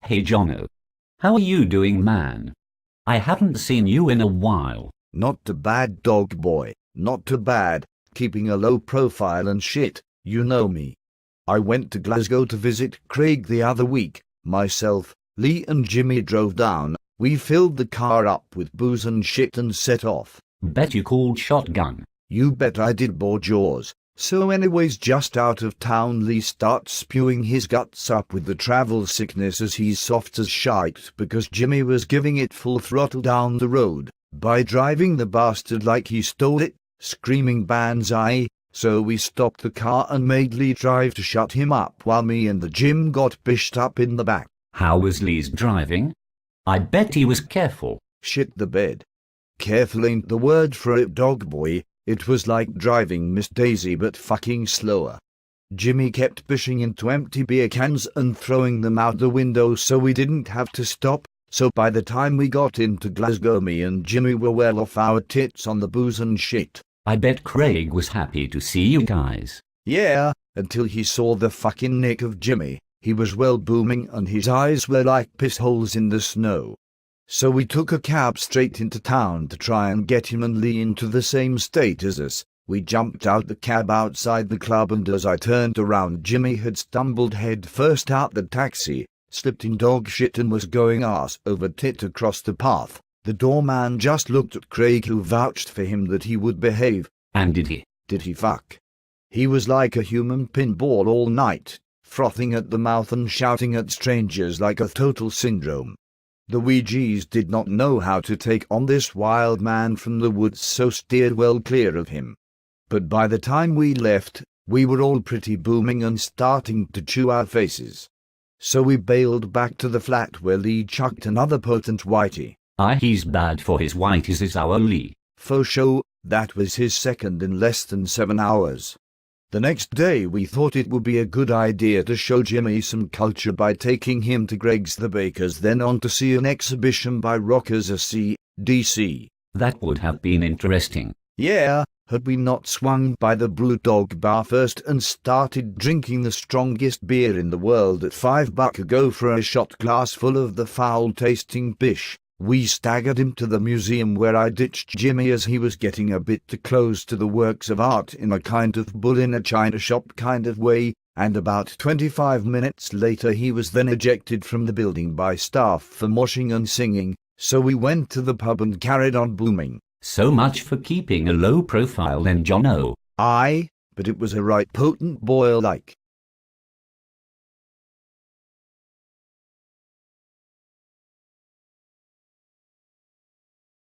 Hey Jono. How are you doing, man? I haven't seen you in a while. Not too bad, dog boy. Not too bad. Keeping a low profile and shit, you know me. I went to Glasgow to visit Craig the other week. Myself, Lee and Jimmy drove down. We filled the car up with booze and shit and set off. Bet you called shotgun. You bet I did, bore jaws. So anyways, just out of town, Lee starts spewing his guts up with the travel sickness as he's soft as shite because Jimmy was giving it full throttle down the road by driving the bastard like he stole it, screaming banzai. So we stopped the car and made Lee drive to shut him up while me and the Jim got bished up in the back. How was Lee's driving? I bet he was careful. Shit the bed. Careful ain't the word for it, dog boy. It was like driving Miss Daisy but fucking slower. Jimmy kept pushing into empty beer cans and throwing them out the window so we didn't have to stop. So by the time we got into Glasgow, me and Jimmy were well off our tits on the booze and shit. I bet Craig was happy to see you guys. Yeah, until he saw the fucking nick of Jimmy. He was well booming and his eyes were like piss holes in the snow. So we took a cab straight into town to try and get him and Lee into the same state as us. We jumped out the cab outside the club and as I turned around, Jimmy had stumbled head first out the taxi, slipped in dog shit and was going ass over tit across the path. The doorman just looked at Craig, who vouched for him that he would behave. And did he? Did he fuck? He was like a human pinball all night, frothing at the mouth and shouting at strangers like a total syndrome. The Ouija's did not know how to take on this wild man from the woods, so steered well clear of him. But by the time we left, we were all pretty booming and starting to chew our faces. So we bailed back to the flat where Lee chucked another potent whitey. He's bad for his whiteys, is our Lee. Faux show, that was his second in less than 7 hours. The next day we thought it would be a good idea to show Jimmy some culture by taking him to Greg's the Baker's, then on to see an exhibition by Rockers AC/DC. That would have been interesting. Yeah, had we not swung by the Brewdog bar first and started drinking the strongest beer in the world at $5 a go for a shot glass full of the foul-tasting pish. We staggered him to the museum where I ditched Jimmy as he was getting a bit too close to the works of art in a kind of bull in a china shop kind of way, and about 25 minutes later he was then ejected from the building by staff for moshing and singing, so we went to the pub and carried on booming. So much for keeping a low profile then, Jono. Aye, but it was a right potent boil like.